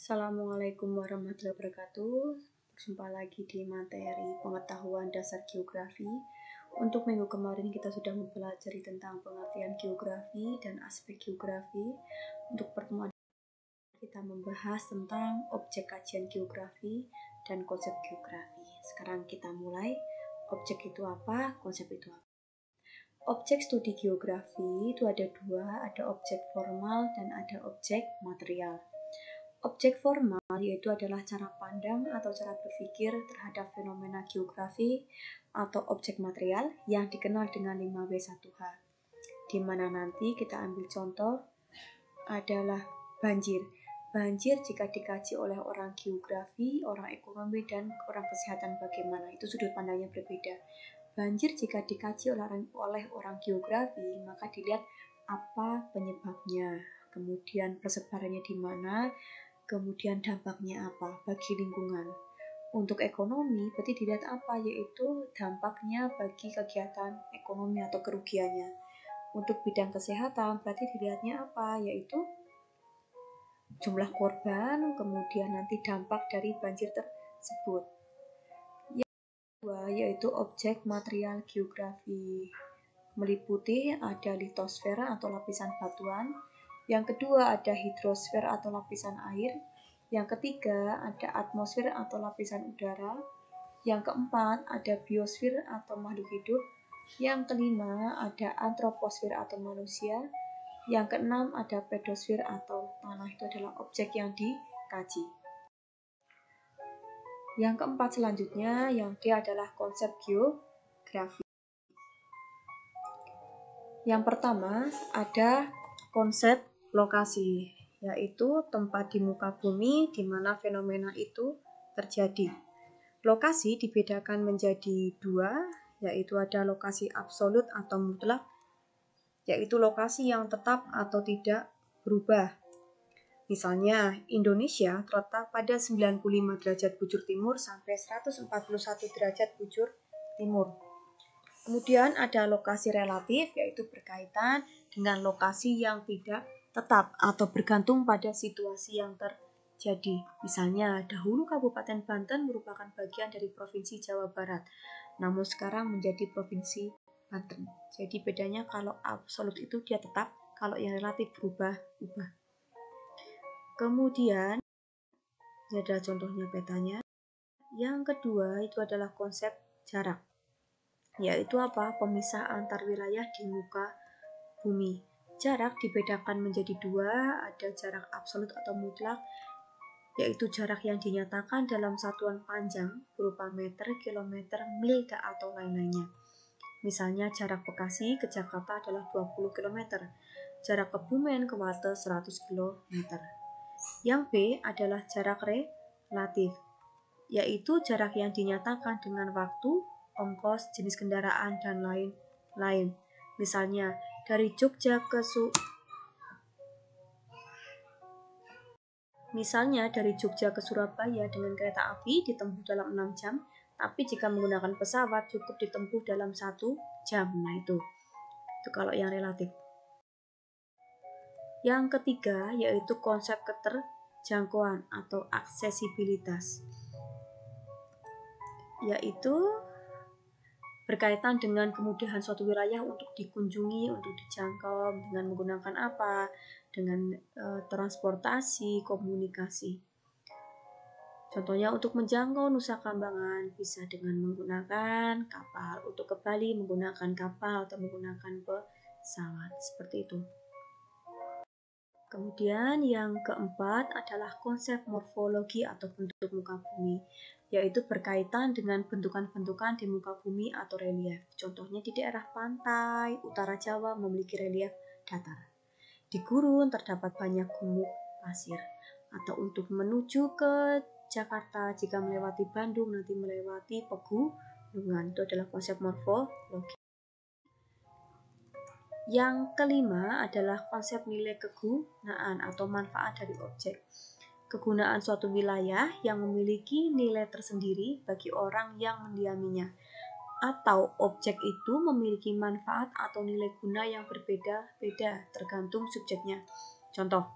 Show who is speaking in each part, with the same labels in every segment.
Speaker 1: Assalamualaikum warahmatullahi wabarakatuh. Berjumpa lagi di materi pengetahuan dasar geografi. Untuk minggu kemarin kita sudah mempelajari tentang pengertian geografi dan aspek geografi. Untuk pertemuan kita membahas tentang objek kajian geografi dan konsep geografi. Sekarang kita mulai. Objek itu apa? Konsep itu apa? Objek studi geografi itu ada dua, ada objek formal dan ada objek material. Objek formal yaitu adalah cara pandang atau cara berpikir terhadap fenomena geografi atau objek material yang dikenal dengan 5W1H. Di mana nanti kita ambil contoh adalah banjir. Banjir jika dikaji oleh orang geografi, orang ekonomi, dan orang kesehatan bagaimana, itu sudut pandangnya berbeda. Banjir jika dikaji oleh orang geografi, maka dilihat apa penyebabnya, kemudian persebarannya di mana, kemudian dampaknya apa bagi lingkungan. Untuk ekonomi berarti dilihat apa, yaitu dampaknya bagi kegiatan ekonomi atau kerugiannya. Untuk bidang kesehatan berarti dilihatnya apa, yaitu jumlah korban, kemudian nanti dampak dari banjir tersebut. Yang kedua yaitu objek material geografi, meliputi ada litosfer atau lapisan batuan. Yang kedua ada hidrosfer atau lapisan air. Yang ketiga ada atmosfer atau lapisan udara. Yang keempat ada biosfer atau makhluk hidup. Yang kelima ada antroposfer atau manusia. Yang keenam ada pedosfer atau tanah, itu adalah objek yang dikaji. Yang keempat selanjutnya yang D adalah konsep geografi. Yang pertama ada konsep lokasi, yaitu tempat di muka bumi di mana fenomena itu terjadi. Lokasi dibedakan menjadi dua, yaitu ada lokasi absolut atau mutlak, yaitu lokasi yang tetap atau tidak berubah. Misalnya, Indonesia terletak pada 95 derajat bujur timur sampai 141 derajat bujur timur. Kemudian ada lokasi relatif, yaitu berkaitan dengan lokasi yang tidak tetap atau bergantung pada situasi yang terjadi. Misalnya, dahulu Kabupaten Banten merupakan bagian dari Provinsi Jawa Barat, namun sekarang menjadi Provinsi Banten. Jadi bedanya kalau absolut itu dia tetap, kalau yang relatif berubah-ubah. Kemudian, ini adalah contohnya petanya. Yang kedua itu adalah konsep jarak, yaitu apa? Pemisah antar wilayah di muka bumi. Jarak dibedakan menjadi dua, ada jarak absolut atau mutlak, yaitu jarak yang dinyatakan dalam satuan panjang berupa meter, kilometer, mil, atau lain-lainnya. Misalnya jarak Bekasi ke Jakarta adalah 20 km, jarak Kebumen ke Wates 100 km. Yang B adalah jarak relatif, yaitu jarak yang dinyatakan dengan waktu, ongkos, jenis kendaraan, dan lain-lain. Misalnya dari Jogja ke Surabaya dengan kereta api ditempuh dalam 6 jam, tapi jika menggunakan pesawat cukup ditempuh dalam 1 jam. Nah itu kalau yang relatif. Yang ketiga yaitu konsep keterjangkauan atau aksesibilitas, yaitu berkaitan dengan kemudahan suatu wilayah untuk dikunjungi, untuk dijangkau dengan menggunakan apa? Dengan transportasi, komunikasi. Contohnya untuk menjangkau Nusa Kambangan bisa dengan menggunakan kapal, untuk ke Bali menggunakan kapal atau menggunakan pesawat, seperti itu. Kemudian yang keempat adalah konsep morfologi atau bentuk muka bumi, yaitu berkaitan dengan bentukan-bentukan di muka bumi atau relief. Contohnya di daerah pantai, utara Jawa memiliki relief datar. Di gurun terdapat banyak gumuk pasir. Atau untuk menuju ke Jakarta, jika melewati Bandung, nanti melewati pegunungan. Itu adalah konsep morfologi. Yang kelima adalah konsep nilai kegunaan atau manfaat dari objek. Kegunaan suatu wilayah yang memiliki nilai tersendiri bagi orang yang mendiaminya, atau objek itu memiliki manfaat atau nilai guna yang berbeda-beda tergantung subjeknya. Contoh,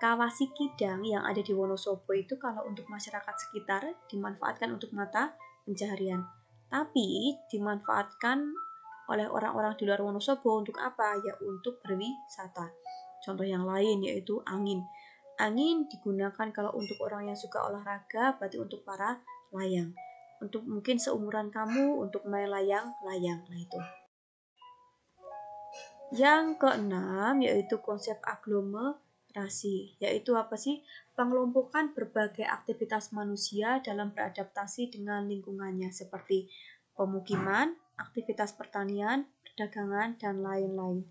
Speaker 1: Kawasi Kidang yang ada di Wonosobo itu kalau untuk masyarakat sekitar dimanfaatkan untuk mata pencaharian. Tapi dimanfaatkan oleh orang-orang di luar Wonosobo untuk apa? Ya untuk berwisata. Contoh yang lain yaitu angin. Angin digunakan kalau untuk orang yang suka olahraga, berarti untuk para layang. Untuk mungkin seumuran kamu untuk main layang-layang. Nah itu. Yang keenam yaitu konsep aglomerasi, yaitu apa sih? Pengelompokan berbagai aktivitas manusia dalam beradaptasi dengan lingkungannya seperti pemukiman, aktivitas pertanian, perdagangan, dan lain-lain.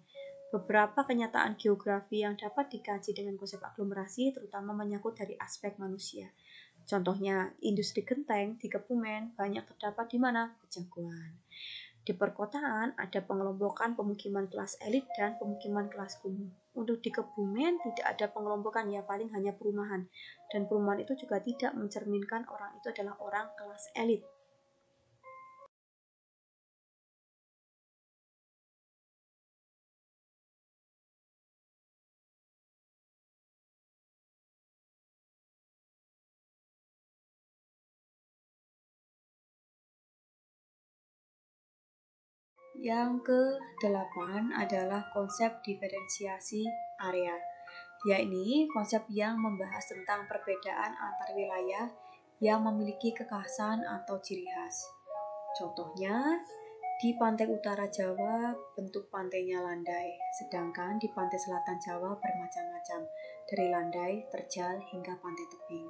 Speaker 1: Beberapa kenyataan geografi yang dapat dikaji dengan konsep aglomerasi terutama menyangkut dari aspek manusia. Contohnya, industri genteng di Kebumen banyak terdapat di mana? Pejagoan. Di perkotaan ada pengelompokan pemukiman kelas elit dan pemukiman kelas kumuh. Untuk di Kebumen tidak ada pengelompokan, ya paling hanya perumahan. Dan perumahan itu juga tidak mencerminkan orang itu adalah orang kelas elit. Yang ke-8 adalah konsep diferensiasi area, yakni konsep yang membahas tentang perbedaan antar wilayah yang memiliki kekhasan atau ciri khas. Contohnya, di pantai utara Jawa bentuk pantainya landai, sedangkan di pantai selatan Jawa bermacam-macam, dari landai, terjal, hingga pantai tebing.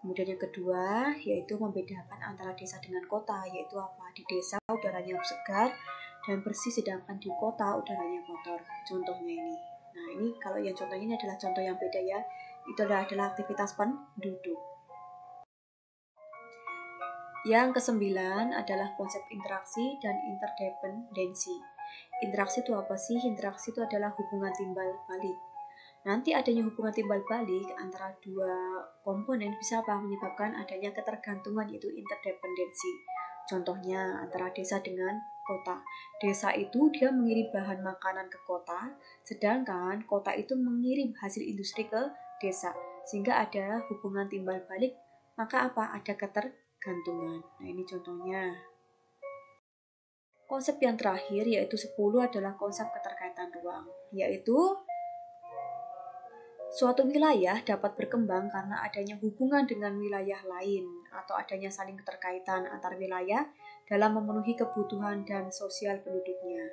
Speaker 1: Kemudian yang kedua, yaitu membedakan antara desa dengan kota, yaitu apa? Di desa udaranya segar dan bersih, sedangkan di kota udaranya kotor. Contohnya ini. Nah, ini kalau yang contohnya ini adalah contoh yang beda ya. Itu adalah aktivitas penduduk. Yang kesembilan adalah konsep interaksi dan interdependensi. Interaksi itu apa sih? Interaksi itu adalah hubungan timbal balik. Nanti adanya hubungan timbal balik antara dua komponen bisa apa? Menyebabkan adanya ketergantungan, yaitu interdependensi. Contohnya antara desa dengan kota. Desa itu dia mengirim bahan makanan ke kota, sedangkan kota itu mengirim hasil industri ke desa. Sehingga ada hubungan timbal balik, maka apa? Ada ketergantungan. Nah, ini contohnya. Konsep yang terakhir yaitu 10 adalah konsep keterkaitan ruang, yaitu suatu wilayah dapat berkembang karena adanya hubungan dengan wilayah lain atau adanya saling keterkaitan antar wilayah dalam memenuhi kebutuhan dan sosial penduduknya.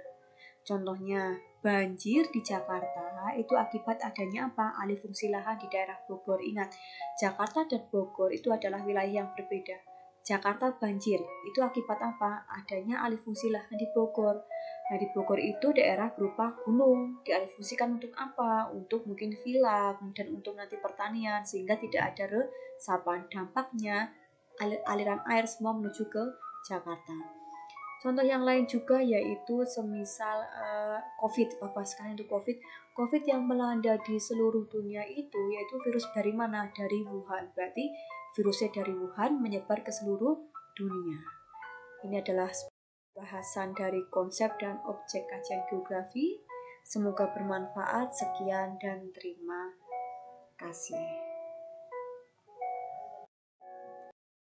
Speaker 1: Contohnya, banjir di Jakarta itu akibat adanya apa? Alih fungsi lahan di daerah Bogor. Ingat, Jakarta dan Bogor itu adalah wilayah yang berbeda. Jakarta banjir, itu akibat apa? Adanya alih fungsi lahan di Bogor. Nah, di Bogor itu daerah berupa gunung, dialihfungsikan untuk apa? Untuk mungkin villa, kemudian untuk nanti pertanian, sehingga tidak ada resapan. Dampaknya, aliran air semua menuju ke Jakarta. Contoh yang lain juga yaitu semisal COVID, Bapak sekalian untuk COVID yang melanda di seluruh dunia itu yaitu virus dari mana? Dari Wuhan. Berarti virusnya dari Wuhan menyebar ke seluruh dunia. Ini adalah bahasan dari konsep dan objek kajian geografi. Semoga bermanfaat. Sekian dan terima kasih.